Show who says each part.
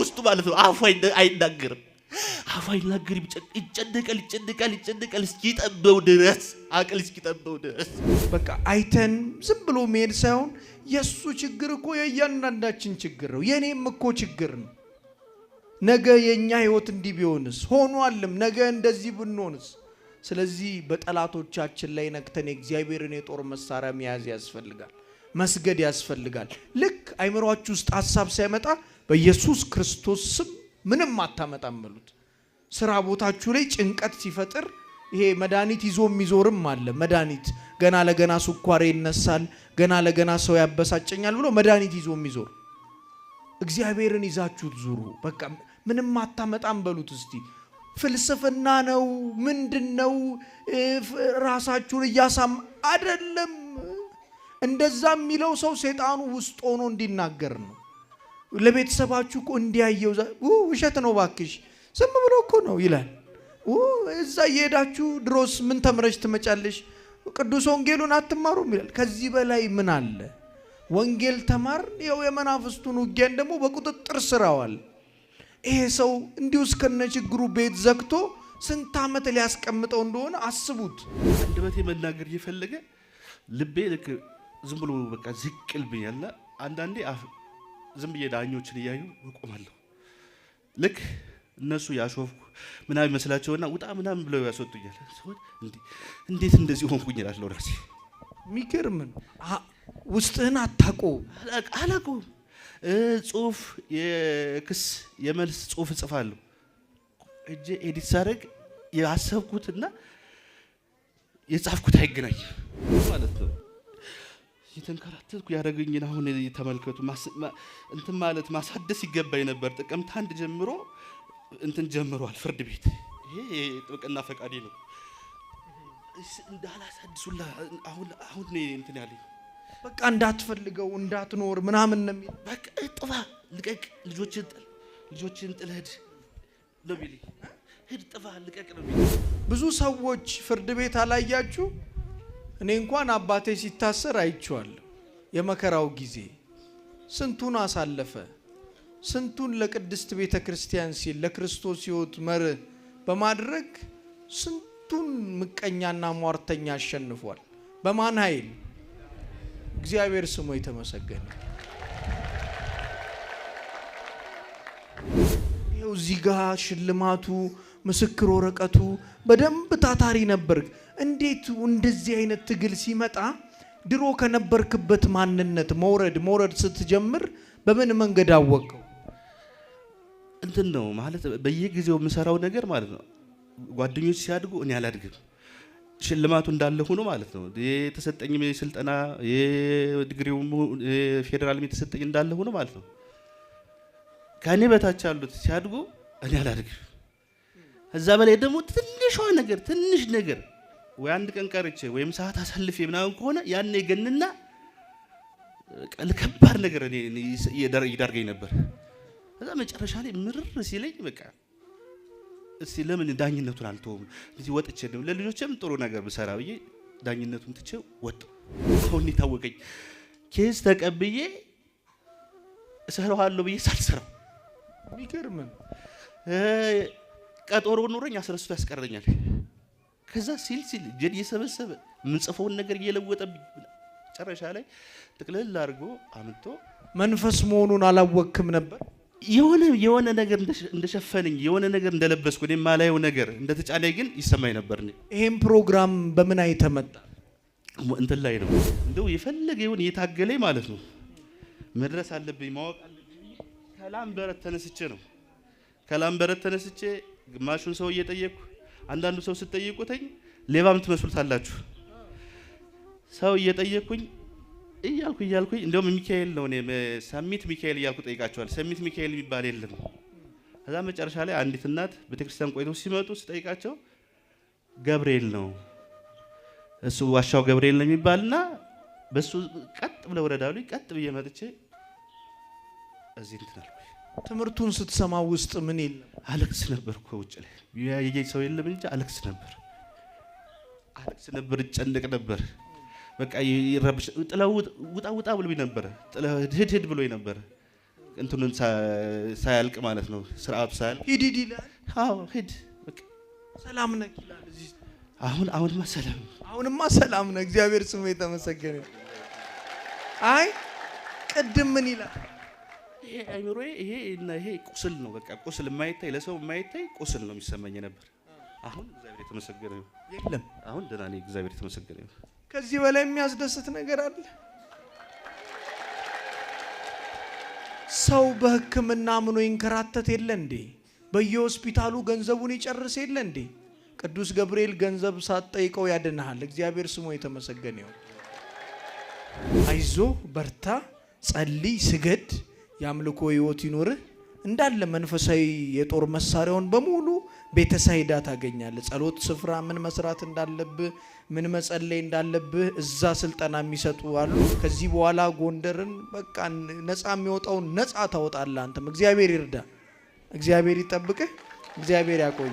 Speaker 1: በውስጡ ማለት ነው አፉ አይናገርም። አፉ አይናገርም። ይጨነቃል እስኪጠበው ድረስ አቅል እስኪጠበው ድረስ
Speaker 2: በቃ አይተን ዝም ብሎ መሄድ ሳይሆን የሱ ችግር እኮ የእያንዳንዳችን ችግር ነው። የኔም እኮ ችግር ነው። ነገ የኛ ህይወት እንዲህ ቢሆንስ ሆኗልም ነገ እንደዚህ ብንሆንስ? ስለዚህ በጠላቶቻችን ላይ ነክተን የእግዚአብሔርን የጦር መሳሪያ መያዝ ያስፈልጋል። መስገድ ያስፈልጋል። ልክ አይምሮአችሁ ውስጥ ሐሳብ ሳይመጣ በኢየሱስ ክርስቶስ ስም ምንም አታመጣም በሉት። ስራ ቦታችሁ ላይ ጭንቀት ሲፈጥር ይሄ መድኃኒት ይዞ የሚዞርም አለ። መድኃኒት ገና ለገና ስኳሬ ይነሳል፣ ገና ለገና ሰው ያበሳጨኛል ብሎ መድኃኒት ይዞ የሚዞር እግዚአብሔርን ይዛችሁት ዙሩ። በቃ ምንም አታመጣም በሉት። እስቲ ፍልስፍና ነው ምንድነው? ራሳችሁን እያሳም አይደለም። እንደዛ የሚለው ሰው ሰይጣኑ ውስጥ ሆኖ እንዲናገር ነው። ለቤተሰባችሁ እኮ እንዲያየው ውሸት ነው ባክሽ ዝም ብሎ እኮ ነው ይላል። እዛ እየሄዳችሁ ድሮስ ምን ተምረሽ ትመጫለሽ? ቅዱስ ወንጌሉን አትማሩም ይላል። ከዚህ በላይ ምን አለ? ወንጌል ተማር ያው የመናፍስቱን ውጊያን ደግሞ በቁጥጥር ስር አዋል። ይሄ ሰው እንዲሁ እስከነ ችግሩ ቤት ዘግቶ ስንት ዓመት ሊያስቀምጠው እንደሆነ አስቡት።
Speaker 1: አንደበቴ መናገር እየፈለገ ልቤ ልክ ዝም ብሎ በቃ ዝቅልብኛልና አንዳንዴ ዝም ብዬ ዳኞችን እያዩ እቆማለሁ። ልክ እነሱ ያሾፍኩ ምናምን ይመስላቸውና ውጣ ምናምን ብለው ያስወጡኛል። እንዴት እንደዚህ ሆንኩኝ እላለሁ ራሴ።
Speaker 2: ሚገርምን ውስጥህን አላውቀውም። ጽሁፍ የክስ የመልስ ጽሁፍ እጽፋለሁ። እጄ ኤዲት ሳደርግ ያሰብኩትና የጻፍኩት አይገናኝም ማለት ነው። የተንከራተትኩ ያደረገኝን አሁን ተመልከቱ። እንትን ማለት ማሳደስ ይገባኝ ነበር። ጥቅምት 1 ጀምሮ እንትን ጀምሯል ፍርድ ቤት። ይሄ ጥብቅና ፈቃዴ ነው እንዳላሳድሱላ አሁን እንትን ያለኝ በቃ እንዳትፈልገው እንዳትኖር ምናምን ነው የሚል።
Speaker 1: በቃ ጥፋ ልቀቅ፣ ልጆችን ጥለህ ሂድ ነው የሚለኝ። ሂድ ጥፋ ልቀቅ ነው የሚለኝ።
Speaker 2: ብዙ ሰዎች ፍርድ ቤት አላያችሁ? እኔ እንኳን አባቴ ሲታሰር አይቼዋለሁ። የመከራው ጊዜ ስንቱን አሳለፈ። ስንቱን ለቅድስት ቤተ ክርስቲያን ሲል ለክርስቶስ ሕይወት መርህ በማድረግ ስንቱን ምቀኛና ሟርተኛ አሸንፏል። በማን ኃይል? እግዚአብሔር ስሙ የተመሰገነ። ይኸው እዚህ ጋር ሽልማቱ ምስክር ወረቀቱ በደንብ ታታሪ ነበር። እንዴት እንደዚህ አይነት ትግል ሲመጣ ድሮ ከነበርክበት ማንነት መውረድ ስትጀምር በምን መንገድ አወቀው?
Speaker 1: እንትን ነው ማለት በየጊዜው የምሰራው ነገር ማለት ነው። ጓደኞች ሲያድጉ እኔ አላድግም። ሽልማቱ እንዳለ ሆኖ ማለት ነው። የተሰጠኝ ስልጠና የዲግሪው ፌደራልም የተሰጠኝ እንዳለ ሆኖ ማለት ነው። ከኔ በታች ያሉት ሲያድጉ እኔ አላድግም። እዛ በላይ ደግሞ ትንሽ ነገር ወይ አንድ ቀን ቀርቼ ወይም ሰዓት አሳልፌ ምናምን ከሆነ ያኔ ገንና ከባድ ነገር እኔ ይዳርገኝ ነበር። እዛ መጨረሻ ላይ ምርር ሲለኝ በቃ እስቲ ለምን ዳኝነቱን አልተውም? እዚህ ወጥቼ ነው ለልጆችም ጥሩ ነገር ብሰራ ብዬ ዳኝነቱን ትቼ ወጣሁ። አሁን የታወቀኝ ኬስ ተቀብዬ እሰራዋለሁ ብዬ ሳልሰራው
Speaker 2: ሚገርም
Speaker 1: ቀጠሮ ኖረኝ አስረስቶ ያስቀረኛል። ከዛ ሲል ጀድ እየሰበሰበ የምጽፈውን ነገር እየለወጠብኝ መጨረሻ ላይ ጥቅልል አድርጎ አምጥቶ
Speaker 2: መንፈስ መሆኑን አላወቅም ነበር።
Speaker 1: የሆነ ነገር እንደሸፈነኝ የሆነ ነገር እንደለበስኩ እኔ ማላየው ነገር እንደተጫነኝ ግን ይሰማኝ ነበር።
Speaker 2: ይሄን ፕሮግራም በምን አይተመጣ
Speaker 1: እንትን ላይ ነው እንደው የፈለገ ይሁን የታገለኝ ማለት ነው። መድረስ አለብኝ ማወቅ አለብኝ። ከላምበረት ተነስቼ ግማሹን ሰው እየጠየቅኩ አንዳንዱ ሰው ስትጠይቁትኝ ሌባም ትመስሉታላችሁ። ሰው እየጠየቅኩኝ እያልኩኝ እንደውም ሚካኤል ነው እኔ ሰሚት ሚካኤል እያልኩ ጠይቃቸዋለሁ። ሰሚት ሚካኤል የሚባል የለም። ከዛ መጨረሻ ላይ አንዲት እናት ቤተክርስቲያን ቆይተው ሲመጡ ስጠይቃቸው ገብርኤል ነው እሱ ዋሻው ገብርኤል ነው የሚባልና በሱ ቀጥ ብለው ወረዳሉኝ። ቀጥ ብዬ መጥቼ እዚህ እንትን አልኩኝ።
Speaker 2: ትምህርቱን ስትሰማ ውስጥ ምን የለም?
Speaker 1: አለቅስ ነበርኩ። ውጭ ላይ ያየኝ ሰው የለም እንጂ አለቅስ ነበር፣ እጨነቅ ነበር። በቃ ይረብሽ ጥለው ውጣ ብሎኝ ነበር። ጥለው ሂድ ብሎኝ ነበር። እንትኑን ሳያልቅ ማለት ነው ስርዓቱ ሳያልቅ
Speaker 2: ሂድ ይላል።
Speaker 1: አዎ ሂድ በቃ
Speaker 2: ሰላም ነህ ይላል። እዚህ
Speaker 1: አሁንማ
Speaker 2: ሰላም ነህ። እግዚአብሔር ስሙ የተመሰገነ። አይ ቅድም ምን ይላል?
Speaker 1: ይሄ አይምሮዬ ይሄ ቁስል ነው። በቃ ቁስል የማይታይ ለሰው የማይታይ ቁስል ነው የሚሰማኝ ነበር። አሁን እግዚአብሔር የተመሰገነ ነው።
Speaker 2: የለም
Speaker 1: አሁን ደህና ነኝ። እግዚአብሔር የተመሰገነ ነው።
Speaker 2: ከዚህ በላይ የሚያስደስት ነገር አለ? ሰው በሕክምና አምኖ ይንከራተት የለ እንዴ? በየሆስፒታሉ ገንዘቡን ይጨርስ የለ እንዴ? ቅዱስ ገብርኤል ገንዘብ ሳትጠይቀው ያድንሃል። እግዚአብሔር ስሙ የተመሰገነ ይሁን። አይዞ በርታ፣ ጸልይ፣ ስገድ፣ የአምልኮ ህይወት ይኖርህ። እንዳለ መንፈሳዊ የጦር መሳሪያውን በሙሉ ቤተሳይዳ ታገኛለህ። ጸሎት ስፍራ ምን መስራት እንዳለብህ፣ ምን መጸለይ እንዳለብህ እዛ ስልጠና የሚሰጡ አሉ። ከዚህ በኋላ ጎንደርን በቃ ነፃ የሚወጣውን ነፃ ታወጣለህ። አንተም እግዚአብሔር ይርዳ፣ እግዚአብሔር ይጠብቅህ፣ እግዚአብሔር ያቆይ።